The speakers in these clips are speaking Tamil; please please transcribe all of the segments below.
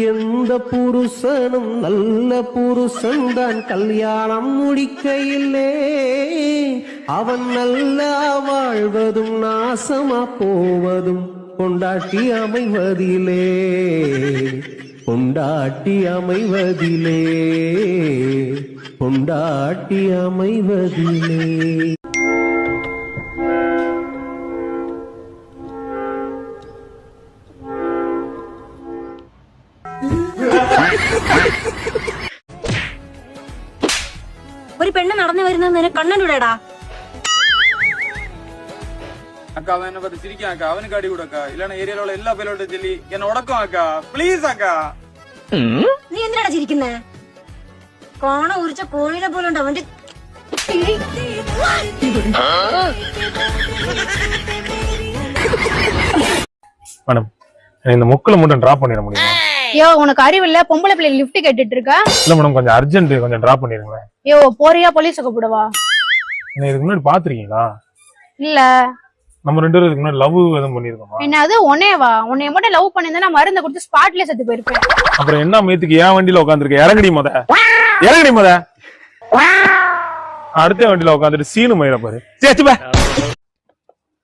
எந்த புருஷனும் நல்ல புருஷன் தான் கல்யாணம் முடிக்கையிலே அவன் நல்லா வாழ்வதும் நாசமா போவதும் கொண்டாட்டி அமைவதிலே கொண்டாட்டி அமைவதிலே கொண்டாட்டி அமைவதிலே. ഒരു പെണ്ണ് നടന്നു വരുന്നത് നിനക്ക് കണ്ണൂടാ. அக்கா அவன் என்ன பார்த்து சிரிக்கான் அக்கா, அவனுக்கு அடி கொடுக்கா, இல்லன்னா ஏரியால உள்ள எல்லா பேரோட சொல்லி என்ன உடக்கும் அக்கா, ப்ளீஸ் அக்கா. നീ എന്തിനാ ചിരിക്കുന്നേ? കോണ ഉരിച്ച കോഴിനെ പോലെ ഉണ്ട് അവന്റെ. மேடம் இந்த முக்கில் மட்டும் டிராப் பண்ணிட முடியுமா? யோ உனக்கு அறிவில்ல, பொம்பளை பிள்ளை லிஃப்ட் கேட்டுட்டு இருக்க. இல்ல மேடம் கொஞ்சம் அர்ஜென்ட், கொஞ்சம் டிராப் பண்ணிருங்களேன். யோ போறியா போலீஸ் கூப்பிடவா? நீங்க இதுக்கு முன்னாடி பாத்துருக்கீங்களா? இல்ல நம்ம ரெண்டு பேரும் இதுக்கு முன்னாடி லவ் எதுவும் பண்ணிருக்கோமா? என்னது உன்னையவா? உன்னைய மட்டும் லவ் பண்ணிருந்தா நான் மருந்து கொடுத்து ஸ்பாட்லயே செத்து போயிருப்பேன். அப்புறம் என்ன மேத்துக்கு ஏன் வண்டியில உட்காந்துருக்க? இறங்கடி முத, இறங்கடி முத. அடுத்த வண்டியில உட்காந்துட்டு சீனு மயிர பாரு.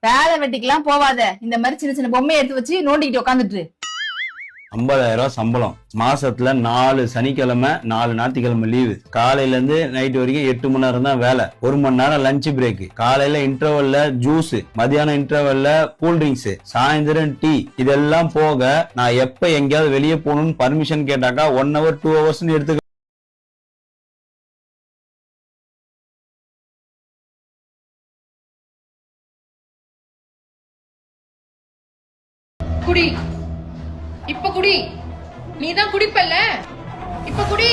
வேலை வெட்டிக்கெல்லாம் போவாத, இந்த மாதிரி சின்ன சின்ன பொம்மையை எடுத்து வச்சு நோண்டிக்கிட்டு உட்காந்துட்டு. 50,000 ரூபாய் சம்பளம், மாசத்துல 4 சனிக்கிழமை 4 ஞாயிற்றுக்கிழமை லீவு, காலையில இருந்து நைட் வரைக்கும் 8 மணி நேரம் தான் வேலை, 1 மணி நேரம் லஞ்ச் பிரேக், காலையில இன்டர்வல்ல ஜூஸ், மதியானம் இன்டர்வல்ல கூல் ட்ரிங்க்ஸ், சாயந்தரம் டீ. இதெல்லாம் போக நான் எப்ப எங்கேயாவது வெளியே போகணும்னு பர்மிஷன் கேட்டாக்கா 1 hour 2 hours எடுத்து. குடி இப்ப குடி, நீதான் குடிப்பல்ல, இப்ப குடி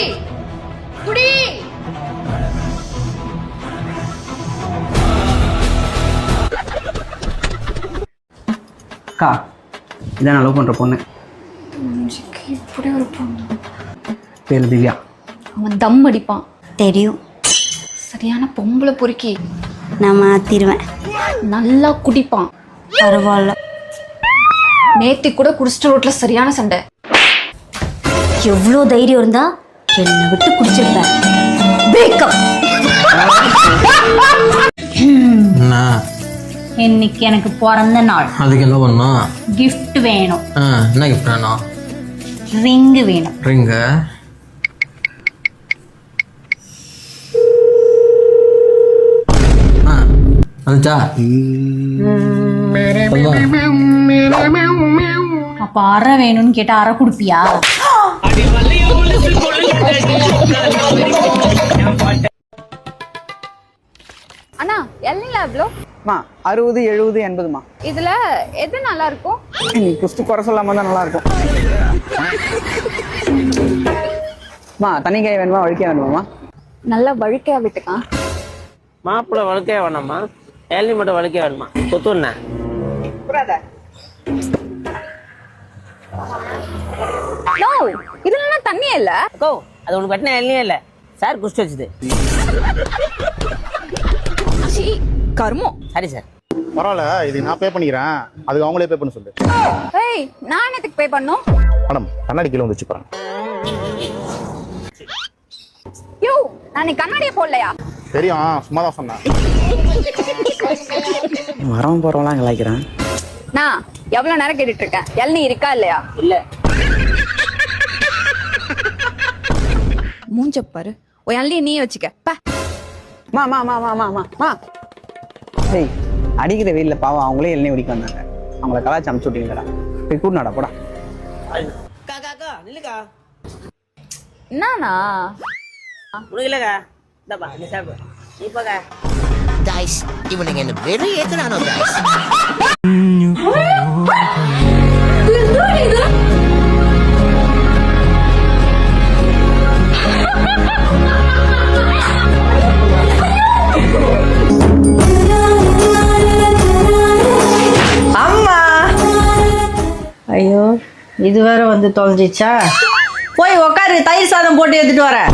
குடி. அக்கா இதான் நான் லவ் பண்ற பொண்ணு. இப்படி ஒரு பொண்ணு பேரு திவ்யா. அவன் தம் அடிப்பான் தெரியும். சரியான பொம்பளை பொறுக்கி. நான் மாத்திருவேன். நல்லா குடிப்பான். பரவாயில்ல. நேத்தி கூட குடிச்சிட்டு ரோட்ல சரியான சண்டை. எவ்வளவு தைரியம் இருந்தா என்னை விட்டு குடிச்சிருப்பேன். பிரேக்கப். இன்னைக்கு எனக்கு பிறந்த நாள். அதுக்கு என்ன பண்ணும்? கிஃப்ட் வேணும். என்ன கிஃப்ட் வேணும்? ரிங் வேணும். ரிங்க வந்துச்சா? அப்ப அரை வேணும்னு கேட்டா அரை குடுப்பியா? அண்ணா எல்லையில எவ்வளோ? 60, 70, 80மா. இதுல எது நல்லா இருக்கும்? நீ குஸ்து குறை சொல்லாம தான் நல்லா இருக்கும். தண்ணிக்காய் வேணுமா வழுக்கையா வேணுமாமா? நல்லா வழுக்கையா விட்டுக்கான். மாப்பிள்ள வழுக்கையா வேணாமா? ஏழி மட்டும் வழுக்கையா வேணுமா? கொத்துண்ணா இதுல தண்ணியே இல்ல. அது உனக்கு வெட்டின எல்லையே இல்ல சார், குஸ்ட் வச்சுது. கர்மம். சரி சார் பரவாயில்ல, இது நான் பே பண்ணிக்கிறேன், அதுக்கு அவங்களே பே பண்ண சொல்லு. ஏய் நான் எதுக்கு பே பண்ணனும்? மேடம் கண்ணாடி கீழ வந்துச்சு பாருங்க. யோ நான் கண்ணாடியே போடலையா? தெரியும், சும்மா தான் சொன்னேன். வரவன் போறவங்களாம் கலாய்க்கிறேன். நான் எவ்வளவு நேரம் கேட்டுட்டு இருக்கேன், எல்னி இருக்கா இல்லையா? இல்ல. மூஞ்ச பாரு, ஓ எல்னி நீயே வச்சுக்க. மா மா மா மா மா மா மா. டேய் அடிக்கிற வெயில்ல பாவம் அவங்களே எண்ணெய் ஒடிக்க வந்தாங்க, அவங்கள கலாச்சி அமுச்சு விட்டீங்களா? போய் கூட்டினாடா போடா. காக்கா நில்லுக்கா. என்னண்ணா உனக்கு இல்லக்கா, இந்தாப்பா நீ சாப்பிடு. இப்பக்கா guys, இவனுங்க என்ன வெறி ஏத்துறானோ guys. அம்மா ஐயோ இது வேற வந்து தொலைஞ்சிச்சா? போய் உக்காரு, தயிர் சாதம் போட்டு எடுத்துட்டு வரேன்.